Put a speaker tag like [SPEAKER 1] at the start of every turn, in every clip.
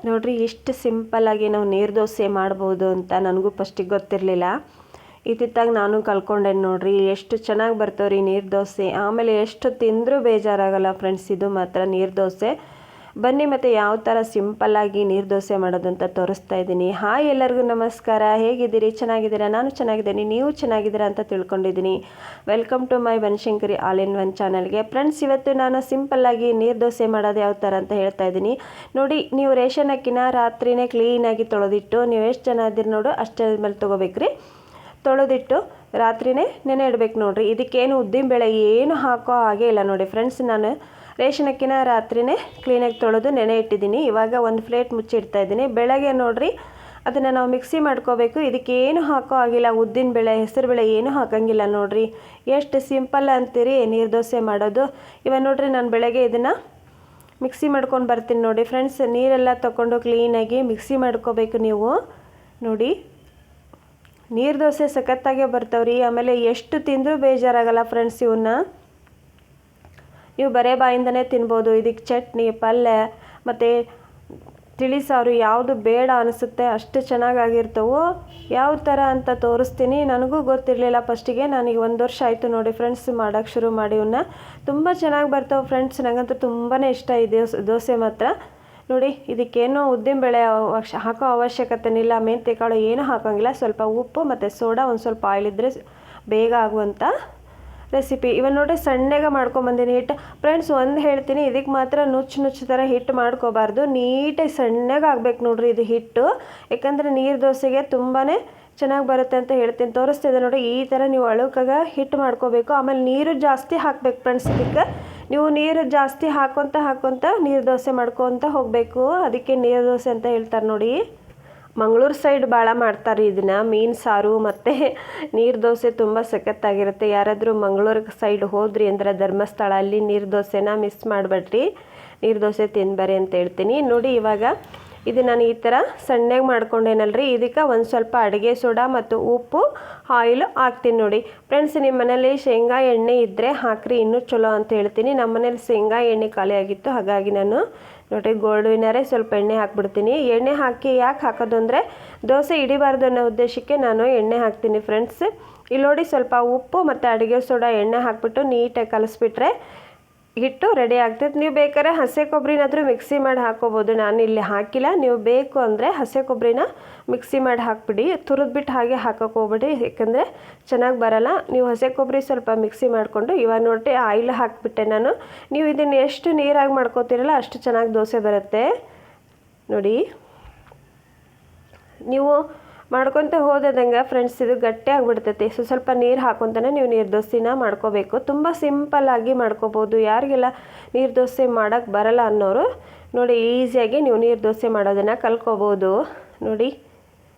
[SPEAKER 1] ನೋಡಿರಿ ಇಷ್ಟು ಸಿಂಪಲ್ಲಾಗಿ ನಾವು ನೀರು ದೋಸೆ ಮಾಡ್ಬೋದು ಅಂತ ನನಗೂ ಫಸ್ಟಿಗೆ ಗೊತ್ತಿರಲಿಲ್ಲ. ಇತ್ತಿತ್ತಾಗ ನಾನು ಕಲ್ತ್ಕೊಂಡೆ ನೋಡಿರಿ. ಎಷ್ಟು ಚೆನ್ನಾಗಿ ಬರ್ತವ್ರಿ ನೀರು ದೋಸೆ. ಆಮೇಲೆ ಎಷ್ಟು ತಿಂದರೂ ಬೇಜಾರಾಗಲ್ಲ ಫ್ರೆಂಡ್ಸ್. ಇದು ಮಾತ್ರ ನೀರು ದೋಸೆ. ಬನ್ನಿ ಮತ್ತು ಯಾವ ಥರ ಸಿಂಪಲ್ಲಾಗಿ ನೀರು ದೋಸೆ ಮಾಡೋದು ಅಂತ ತೋರಿಸ್ತಾ ಇದ್ದೀನಿ. ಹಾಯ್, ಎಲ್ಲರಿಗೂ ನಮಸ್ಕಾರ. ಹೇಗಿದ್ದೀರಿ? ಚೆನ್ನಾಗಿದ್ದೀರಾ? ನಾನು ಚೆನ್ನಾಗಿದ್ದೀನಿ, ನೀವು ಚೆನ್ನಾಗಿದ್ದೀರಾ ಅಂತ ತಿಳ್ಕೊಂಡಿದ್ದೀನಿ. Welcome to my Banashankari all in one ಚಾನಲ್ಗೆ. ಫ್ರೆಂಡ್ಸ್, ಇವತ್ತು ನಾನು ಸಿಂಪಲ್ಲಾಗಿ ನೀರು ದೋಸೆ ಮಾಡೋದು ಯಾವ ಥರ ಅಂತ ಹೇಳ್ತಾ ಇದ್ದೀನಿ ನೋಡಿ. ನೀವು ರೇಷನ್ ಅಕ್ಕಿನ ರಾತ್ರಿನೇ ಕ್ಲೀನಾಗಿ ತೊಳೆದಿಟ್ಟು, ನೀವು ಎಷ್ಟು ಜನ ಇದ್ದೀರಿ ನೋಡು ಅಷ್ಟೇ ಮೇಲೆ ತೊಗೋಬೇಕ್ರಿ. ತೊಳೆದಿಟ್ಟು ರಾತ್ರಿನೇ ನೆನೆ ಇಡಬೇಕು ನೋಡಿರಿ. ಇದಕ್ಕೇನು ಉದ್ದಿನಬೇಳೆ ಏನು ಹಾಕೋ ಹಾಗೆ ಇಲ್ಲ ನೋಡಿ ಫ್ರೆಂಡ್ಸ್. ನಾನು ರೇಷನ್ ಅಕ್ಕಿನ ರಾತ್ರಿನೇ ಕ್ಲೀನಾಗಿ ತೊಳೆದು ನೆನೆ ಇಟ್ಟಿದ್ದೀನಿ. ಇವಾಗ ಒಂದು ಪ್ಲೇಟ್ ಮುಚ್ಚಿಡ್ತಾ ಇದ್ದೀನಿ. ಬೆಳಗ್ಗೆ ನೋಡಿರಿ ಅದನ್ನು ನಾವು ಮಿಕ್ಸಿ ಮಾಡ್ಕೋಬೇಕು. ಇದಕ್ಕೇನು ಹಾಕೋ ಆಗಿಲ್ಲ. ಉದ್ದಿನಬೇಳೆ, ಹೆಸರುಬೇಳೆ ಏನು ಹಾಕೋಂಗಿಲ್ಲ ನೋಡಿರಿ. ಎಷ್ಟು ಸಿಂಪಲ್ ಅಂತೀರಿ ನೀರು ದೋಸೆ ಮಾಡೋದು. ಇವಾಗ ನೋಡಿರಿ ನಾನು ಬೆಳಗ್ಗೆ ಇದನ್ನು ಮಿಕ್ಸಿ ಮಾಡ್ಕೊಂಡು ಬರ್ತೀನಿ ನೋಡಿ ಫ್ರೆಂಡ್ಸ್. ನೀರೆಲ್ಲ ತೊಗೊಂಡು ಕ್ಲೀನಾಗಿ ಮಿಕ್ಸಿ ಮಾಡ್ಕೋಬೇಕು ನೀವು ನೋಡಿ. ನೀರು ದೋಸೆ ಸಖತ್ತಾಗೆ ಬರ್ತಾವ್ರಿ. ಆಮೇಲೆ ಎಷ್ಟು ತಿಂದರೂ ಬೇಜಾರಾಗಲ್ಲ ಫ್ರೆಂಡ್ಸ್. ಇವನ್ನ ನೀವು ಬರೇ ಬಾಯಿಂದನೇ ತಿನ್ಬೋದು. ಇದಕ್ಕೆ ಚಟ್ನಿ, ಪಲ್ಯ ಮತ್ತು ತಿಳಿ ಸಾರು ಯಾವುದು ಬೇಡ ಅನಿಸುತ್ತೆ. ಅಷ್ಟು ಚೆನ್ನಾಗಾಗಿರ್ತವೆ. ಯಾವ ಥರ ಅಂತ ತೋರಿಸ್ತೀನಿ. ನನಗೂ ಗೊತ್ತಿರಲಿಲ್ಲ ಫಸ್ಟಿಗೆ. ನನಗೆ 1 ವರ್ಷ ಆಯಿತು ನೋಡಿ ಫ್ರೆಂಡ್ಸ್ ಮಾಡೋಕ್ಕೆ ಶುರು ಮಾಡಿ. ಇವನ್ನ ತುಂಬ ಚೆನ್ನಾಗಿ ಬರ್ತಾವೆ ಫ್ರೆಂಡ್ಸ್. ನನಗಂತೂ ತುಂಬಾ ಇಷ್ಟ ಇದೆ ದೋಸೆ ಮಾತ್ರ ನೋಡಿ. ಇದಕ್ಕೇನೋ ಉದ್ದಿನಬೇಳೆ ಹಾಕೋ ಅವಶ್ಯಕತೆನಿಲ್ಲ. ಮೆಂತ್ಯ ಕಾಳು ಏನೂ ಹಾಕೋಂಗಿಲ್ಲ. ಸ್ವಲ್ಪ ಉಪ್ಪು ಮತ್ತು ಸೋಡಾ, ಒಂದು ಸ್ವಲ್ಪ ಆಯಿಲ್ ಇದ್ದರೆ ಬೇಗ ಆಗುವಂಥ ರೆಸಿಪಿ. ಇವಾಗ ನೋಡಿ ಸಣ್ಣಗೆ ಮಾಡ್ಕೊಂಬಂದಿನಿ ಹಿಟ್ಟು ಫ್ರೆಂಡ್ಸ್. ಒಂದು ಹೇಳ್ತೀನಿ, ಇದಕ್ಕೆ ಮಾತ್ರ ನುಚ್ಚು ಥರ ಹಿಟ್ಟು ಮಾಡ್ಕೋಬಾರ್ದು. ನೀಟಾಗಿ ಸಣ್ಣಗೆ ಆಗ್ಬೇಕು ನೋಡಿರಿ ಇದು ಹಿಟ್ಟು. ಯಾಕಂದರೆ ನೀರು ದೋಸೆಗೆ ತುಂಬಾ ಚೆನ್ನಾಗಿ ಬರುತ್ತೆ ಅಂತ ಹೇಳ್ತೀನಿ. ತೋರಿಸ್ತಿದ್ದೆ ನೋಡಿ. ಈ ಥರ ನೀವು ಅಳುಕಾಗ ಹಿಟ್ಟು ಮಾಡ್ಕೋಬೇಕು. ಆಮೇಲೆ ನೀರು ಜಾಸ್ತಿ ಹಾಕ್ಬೇಕು ಫ್ರೆಂಡ್ಸ್. ಇದಕ್ಕೆ ನೀವು ನೀರು ಜಾಸ್ತಿ ಹಾಕ್ಕೊತ ನೀರು ದೋಸೆ ಮಾಡ್ಕೊತ ಹೋಗಬೇಕು. ಅದಕ್ಕೆ ನೀರು ದೋಸೆ ಅಂತ ಹೇಳ್ತಾರೆ ನೋಡಿ. ಮಂಗಳೂರು ಸೈಡ್ ಭಾಳ ಮಾಡ್ತಾರೆ ಇದನ್ನು. ಮೀನು ಸಾರು ಮತ್ತು ನೀರು ದೋಸೆ ತುಂಬ ಸಖತ್ತಾಗಿರುತ್ತೆ. ಯಾರಾದರೂ ಮಂಗಳೂರು ಸೈಡ್ ಹೋದ್ರಿ ಅಂದರೆ ಧರ್ಮಸ್ಥಳ, ಅಲ್ಲಿ ನೀರು ದೋಸೆನ ಮಿಸ್ ಮಾಡಬೇಡ್ರಿ. ನೀರು ದೋಸೆ ತಿನ್ಬರಿ ಅಂತ ಹೇಳ್ತೀನಿ ನೋಡಿ. ಇವಾಗ ಇದು ನಾನು ಈ ಥರ ಸಣ್ಣಗೆ ಮಾಡ್ಕೊಂಡೇನಲ್ರಿ. ಇದಕ್ಕೆ ಒಂದು ಸ್ವಲ್ಪ ಅಡುಗೆ ಸೋಡಾ ಮತ್ತು ಉಪ್ಪು, ಆಯಿಲು ಹಾಕ್ತೀನಿ ನೋಡಿ ಫ್ರೆಂಡ್ಸ್. ನಿಮ್ಮ ಮನೇಲಿ ಶೇಂಗಾ ಎಣ್ಣೆ ಇದ್ದರೆ ಹಾಕ್ರಿ, ಇನ್ನೂ ಚಲೋ ಅಂತ ಹೇಳ್ತೀನಿ. ನಮ್ಮ ಮನೇಲಿ ಶೇಂಗಾ ಎಣ್ಣೆ ಖಾಲಿ ಆಗಿತ್ತು, ಹಾಗಾಗಿ ನಾನು ನೋಡಿ ಗೋಲ್ಡ್ ವಿನ್ನರೇ ಸ್ವಲ್ಪ ಎಣ್ಣೆ ಹಾಕ್ಬಿಡ್ತೀನಿ. ಎಣ್ಣೆ ಹಾಕಿ ಯಾಕೆ ಹಾಕೋದು ಅಂದರೆ ದೋಸೆ ಹಿಡಿಬಾರ್ದು ಅನ್ನೋ ಉದ್ದೇಶಕ್ಕೆ ನಾನು ಎಣ್ಣೆ ಹಾಕ್ತೀನಿ ಫ್ರೆಂಡ್ಸ್. ಇಲ್ಲಿ ನೋಡಿ ಸ್ವಲ್ಪ ಉಪ್ಪು ಮತ್ತು ಅಡುಗೆ ಸೋಡಾ, ಎಣ್ಣೆ ಹಾಕ್ಬಿಟ್ಟು ನೀಟಾಗಿ ಕಲಿಸ್ಬಿಟ್ರೆ ಹಿಟ್ಟು ರೆಡಿ ಆಗ್ತೈತೆ. ನೀವು ಬೇಕಾದ್ರೆ ಹಸಿ ಕೊಬ್ಬರಿನಾದರೂ ಮಿಕ್ಸಿ ಮಾಡಿ ಹಾಕ್ಕೋಬೋದು. ನಾನು ಇಲ್ಲಿ ಹಾಕಿಲ್ಲ. ನೀವು ಬೇಕು ಅಂದರೆ ಹಸಿ ಕೊಬ್ಬರಿನ ಮಿಕ್ಸಿ ಮಾಡಿ ಹಾಕ್ಬಿಡಿ. ತುರಿದ್ಬಿಟ್ಟು ಹಾಗೆ ಹಾಕೋಕೆ ಹೋಗ್ಬಿಡಿ, ಯಾಕಂದರೆ ಚೆನ್ನಾಗಿ ಬರಲ್ಲ. ನೀವು ಹಸಿ ಕೊಬ್ಬರಿ ಸ್ವಲ್ಪ ಮಿಕ್ಸಿ ಮಾಡಿಕೊಂಡು ಇವಾಗ ನೋಡಿ ಆಯಿಲ್ ಹಾಕಿಬಿಟ್ಟೆ ನಾನು. ನೀವು ಇದನ್ನು ಎಷ್ಟು ನೀರಾಗಿ ಮಾಡ್ಕೋತೀರಲ್ಲ ಅಷ್ಟು ಚೆನ್ನಾಗಿ ದೋಸೆ ಬರುತ್ತೆ ನೋಡಿ. ನೀವು ಮಾಡ್ಕೊತ ಹೋದಂಗೆ ಫ್ರೆಂಡ್ಸ್ ಇದು ಗಟ್ಟಿ ಆಗಿಬಿಡ್ತೈತಿ. ಸ್ವಲ್ಪ ನೀರು ಹಾಕೊತಾನೆ ನೀವು ನೀರು ದೋಸೆನ ಮಾಡ್ಕೋಬೇಕು. ತುಂಬ ಸಿಂಪಲ್ಲಾಗಿ ಮಾಡ್ಕೋಬೋದು. ಯಾರಿಗೆಲ್ಲ ನೀರು ದೋಸೆ ಮಾಡೋಕ್ಕೆ ಬರಲ್ಲ ಅನ್ನೋರು ನೋಡಿ ಈಸಿಯಾಗಿ ನೀವು ನೀರು ದೋಸೆ ಮಾಡೋದನ್ನು ಕಲ್ತ್ಕೋಬೋದು ನೋಡಿ.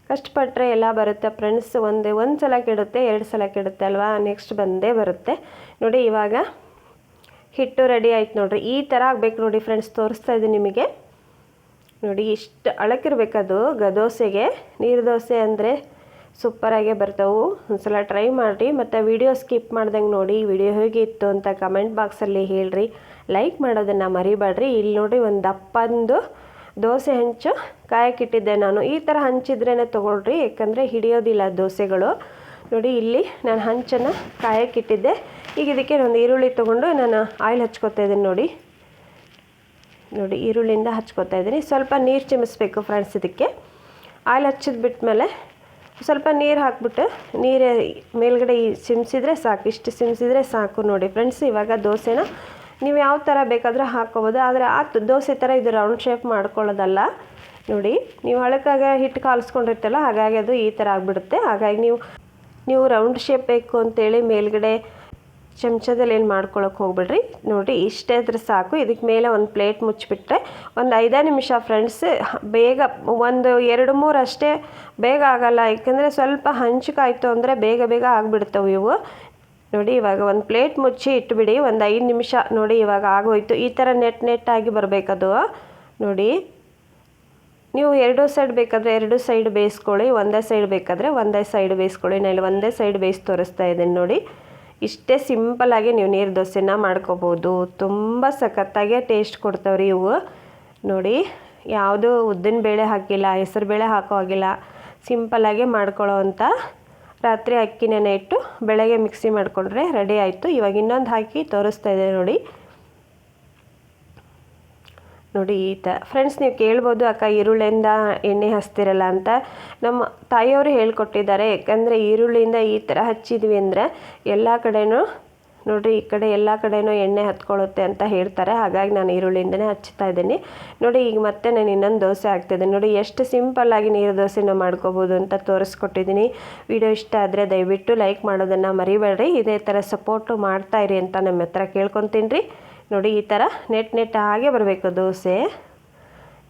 [SPEAKER 1] ಕಷ್ಟಪಟ್ಟರೆ ಎಲ್ಲ ಬರುತ್ತೆ ಫ್ರೆಂಡ್ಸ್. ಒಂದು ಸಲ ಕೆಡುತ್ತೆ, 2 ಸಲ ಕೆಡುತ್ತೆ ಅಲ್ವಾ, ನೆಕ್ಸ್ಟ್ ಬಂದೇ ಬರುತ್ತೆ ನೋಡಿ. ಇವಾಗ ಹಿಟ್ಟು ರೆಡಿ ಆಯ್ತು ನೋಡಿರಿ. ಈ ಥರ ಆಗಬೇಕು ನೋಡಿ ಫ್ರೆಂಡ್ಸ್. ತೋರಿಸ್ತಾ ಇದ್ದೀನಿ ನಿಮಗೆ ನೋಡಿ. ಇಷ್ಟು ಅಳಕಿರ್ಬೇಕದು ದೋಸೆಗೆ. ನೀರು ದೋಸೆ ಅಂದರೆ ಸೂಪರಾಗೇ ಬರ್ತಾವೆ. ಒಂದ್ಸಲ ಟ್ರೈ ಮಾಡಿರಿ. ಮತ್ತು ವಿಡಿಯೋ ಸ್ಕಿಪ್ ಮಾಡ್ದಂಗೆ ನೋಡಿ. ವಿಡಿಯೋ ಹೇಗಿತ್ತು ಅಂತ ಕಮೆಂಟ್ ಬಾಕ್ಸಲ್ಲಿ ಹೇಳ್ರಿ. ಲೈಕ್ ಮಾಡೋದನ್ನು ಮರಿಬೇಡ್ರಿ. ಇಲ್ಲಿ ನೋಡಿ ಒಂದು ದಪ್ಪಂದು ದೋಸೆ ಹಂಚು ಕಾಯಕ್ಕಿಟ್ಟಿದ್ದೆ ನಾನು. ಈ ಥರ ಹಂಚಿದ್ರೇ ತೊಗೊಳ್ರಿ, ಯಾಕಂದರೆ ಹಿಡಿಯೋದಿಲ್ಲ ದೋಸೆಗಳು ನೋಡಿ. ಇಲ್ಲಿ ನಾನು ಹಂಚನ್ನು ಕಾಯಕ್ಕಿಟ್ಟಿದ್ದೆ. ಈಗ ಇದಕ್ಕೆ ಒಂದು ಈರುಳ್ಳಿ ತೊಗೊಂಡು ನಾನು ಆಯಿಲ್ ಹಚ್ಕೊತಾ ಇದ್ದೀನಿ ನೋಡಿ. ಈರುಳ್ಳಿಯಿಂದ ಹಚ್ಕೊತಾ ಇದ್ದೀನಿ. ಸ್ವಲ್ಪ ನೀರು ಚಿಮಿಸ್ಬೇಕು ಫ್ರೆಂಡ್ಸ್. ಇದಕ್ಕೆ ಆಯಿಲ್ ಹಚ್ಚಿದ ಬಿಟ್ಮೇಲೆ ಸ್ವಲ್ಪ ನೀರು ಹಾಕ್ಬಿಟ್ಟು ನೀರು ಮೇಲ್ಗಡೆ ಸಿಮ್ಸಿದ್ರೆ ಸಾಕು. ಇಷ್ಟು ಸಿಮ್ಸಿದ್ರೆ ಸಾಕು ನೋಡಿ ಫ್ರೆಂಡ್ಸ್. ಇವಾಗ ದೋಸೆನ ನೀವು ಯಾವ ಥರ ಬೇಕಾದರೂ ಹಾಕ್ಕೋಬೋದು. ಆದರೆ ಆ ದೋಸೆ ಥರ ಇದು ರೌಂಡ್ ಶೇಪ್ ಮಾಡ್ಕೊಳ್ಳೋದಲ್ಲ ನೋಡಿ. ನೀವು ಹಳಕಾಗ ಹಿಟ್ಟು ಕಾಲಿಸ್ಕೊಂಡಿರ್ತಲ್ಲ, ಹಾಗಾಗಿ ಅದು ಈ ಥರ ಆಗಿಬಿಡುತ್ತೆ. ಹಾಗಾಗಿ ನೀವು ರೌಂಡ್ ಶೇಪ್ ಬೇಕು ಅಂತೇಳಿ ಮೇಲ್ಗಡೆ ಚಮಚದಲ್ಲಿ ಏನು ಮಾಡ್ಕೊಳಕ್ಕೆ ಹೋಗ್ಬಿಡ್ರಿ ನೋಡಿ. ಇಷ್ಟೇ ಇದ್ರೆ ಸಾಕು. ಇದಕ್ಕೆ ಮೇಲೆ ಒಂದು ಪ್ಲೇಟ್ ಮುಚ್ಚಿಬಿಟ್ರೆ ಒಂದು 5 ನಿಮಿಷ ಫ್ರೆಂಡ್ಸ್. ಬೇಗ 1, 2, 3 ಅಷ್ಟೇ, ಬೇಗ ಆಗಲ್ಲ. ಯಾಕಂದರೆ ಸ್ವಲ್ಪ ಹಂಚಕಾಯ್ತು ಅಂದರೆ ಬೇಗ ಆಗಿಬಿಡ್ತವೆ ಇವು ನೋಡಿ. ಇವಾಗ ಒಂದು ಪ್ಲೇಟ್ ಮುಚ್ಚಿ ಇಟ್ಬಿಡಿ ಒಂದು 5 ನಿಮಿಷ ನೋಡಿ. ಇವಾಗ ಆಗೋಯ್ತು. ಈ ಥರ ನೆಟ್ಟಾಗಿ ಬರಬೇಕದು ನೋಡಿ. ನೀವು 2 ಸೈಡ್ ಬೇಕಾದರೆ 2 ಸೈಡ್ ಬೇಯಿಸ್ಕೊಳ್ಳಿ. ಒಂದೇ ಸೈಡ್ ಬೇಕಾದರೆ ಒಂದೇ ಸೈಡ್ ಬೇಯಿಸ್ಕೊಳ್ಳಿ. ನಾನು ಒಂದೇ ಸೈಡ್ ಬೇಯಿಸಿ ತೋರಿಸ್ತಾ ಇದ್ದೀನಿ ನೋಡಿ. ಇಷ್ಟೇ ಸಿಂಪಲ್ಲಾಗಿ ನೀವು ನೀರು ದೋಸೆನ ಮಾಡ್ಕೋಬೋದು. ತುಂಬ ಸಖತ್ತಾಗೆ ಟೇಸ್ಟ್ ಕೊಡ್ತಾವ್ರಿ ಇವು ನೋಡಿ. ಯಾವುದೂ ಉದ್ದಿನ ಬೇಳೆ ಹಾಕಿಲ್ಲ, ಹೆಸರು ಬೇಳೆ ಹಾಕೋ ಹಾಗಿಲ್ಲ, ಸಿಂಪಲ್ಲಾಗೆ ಮಾಡ್ಕೊಳ್ಳೋ ಅಂಥ ರಾತ್ರಿ ಅಕ್ಕಿ ನೆನೆ ಇಟ್ಟು ಬೆಳಗ್ಗೆ ಮಿಕ್ಸಿ ಮಾಡಿಕೊಂಡ್ರೆ ರೆಡಿ ಆಯಿತು. ಇವಾಗ ಇನ್ನೊಂದು ಹಾಕಿ ತೋರಿಸ್ತಾ ಇದೆ ನೋಡಿ. ನೋಡಿ ಈ ಥರ ಫ್ರೆಂಡ್ಸ್, ನೀವು ಕೇಳ್ಬೋದು ಅಕ್ಕ ಈರುಳ್ಳಿಯಿಂದ ಎಣ್ಣೆ ಹಚ್ತಿರಲ್ಲ ಅಂತ. ನಮ್ಮ ತಾಯಿಯವರು ಹೇಳ್ಕೊಟ್ಟಿದ್ದಾರೆ. ಯಾಕಂದರೆ ಈರುಳ್ಳಿಯಿಂದ ಈ ಥರ ಹಚ್ಚಿದ್ವಿ ಅಂದರೆ ಎಲ್ಲ ಕಡೆನೂ ನೋಡಿರಿ, ಈ ಕಡೆ ಎಲ್ಲ ಕಡೆನೂ ಎಣ್ಣೆ ಹತ್ಕೊಳ್ಳುತ್ತೆ ಅಂತ ಹೇಳ್ತಾರೆ. ಹಾಗಾಗಿ ನಾನು ಈರುಳ್ಳಿಯಿಂದನೇ ಹಚ್ತಾ ಇದ್ದೀನಿ. ನೋಡಿ ಈಗ ಮತ್ತೆ ನಾನು ಇನ್ನೊಂದು ದೋಸೆ ಹಾಕ್ತಿದ್ದೀನಿ. ನೋಡಿ ಎಷ್ಟು ಸಿಂಪಲ್ಲಾಗಿ ನೀರು ದೋಸೆನ ಮಾಡ್ಕೋಬೋದು ಅಂತ ತೋರಿಸ್ಕೊಟ್ಟಿದ್ದೀನಿ. ವಿಡಿಯೋ ಇಷ್ಟ ಆದರೆ ದಯವಿಟ್ಟು ಲೈಕ್ ಮಾಡೋದನ್ನು ಮರಿಬೇಡ್ರಿ. ಇದೇ ಥರ ಸಪೋರ್ಟು ಮಾಡ್ತಾಯಿರಿ ಅಂತ ನಮ್ಮ ಹತ್ರ ಕೇಳ್ಕೊತೀನಿ ರೀ. ನೋಡಿ ಈ ಥರ ನೆಟ್ ಹಾಗೆ ಬರಬೇಕು ದೋಸೆ.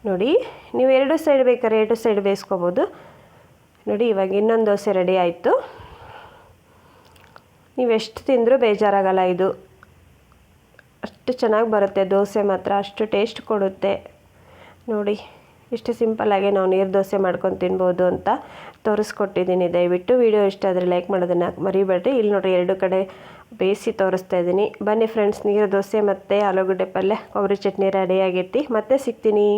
[SPEAKER 1] ನೋಡಿ ನೀವು 2 ಸೈಡ್ ಬೇಕಾದ್ರೆ 2 ಸೈಡ್ ಬೇಯಿಸ್ಕೋಬೋದು. ನೋಡಿ ಇವಾಗ ಇನ್ನೊಂದು ದೋಸೆ ರೆಡಿ ಆಯಿತು. ನೀವು ಎಷ್ಟು ತಿಂದರೂ ಬೇಜಾರಾಗಲ್ಲ. ಇದು ಅಷ್ಟು ಚೆನ್ನಾಗಿ ಬರುತ್ತೆ ದೋಸೆ, ಮಾತ್ರ ಅಷ್ಟು ಟೇಸ್ಟ್ ಕೊಡುತ್ತೆ. ನೋಡಿ ಇಷ್ಟು ಸಿಂಪಲ್ಲಾಗಿ ನಾವು ನೀರು ದೋಸೆ ಮಾಡ್ಕೊಂಡು ತಿನ್ಬೋದು ಅಂತ ತೋರಿಸ್ಕೊಟ್ಟಿದ್ದೀನಿ. ದಯವಿಟ್ಟು ವಿಡಿಯೋ ಇಷ್ಟ ಆದರೆ ಲೈಕ್ ಮಾಡೋದನ್ನು ಮರಿಬೇಡ್ರಿ. ಇಲ್ಲಿ ನೋಡಿರಿ 2 ಕಡೆ ಬೇಯಿಸಿ ತೋರಿಸ್ತಾ ಇದ್ದೀನಿ. ಬನ್ನಿ ಫ್ರೆಂಡ್ಸ್, ನೀರು ದೋಸೆ ಮತ್ತು ಆಲೂಗಡ್ಡೆ ಪಲ್ಯ, ಕೊಬ್ಬರಿ ಚಟ್ನಿ ರೆಡಿ ಆಗೈತಿ. ಮತ್ತೆ ಸಿಗ್ತೀನಿ.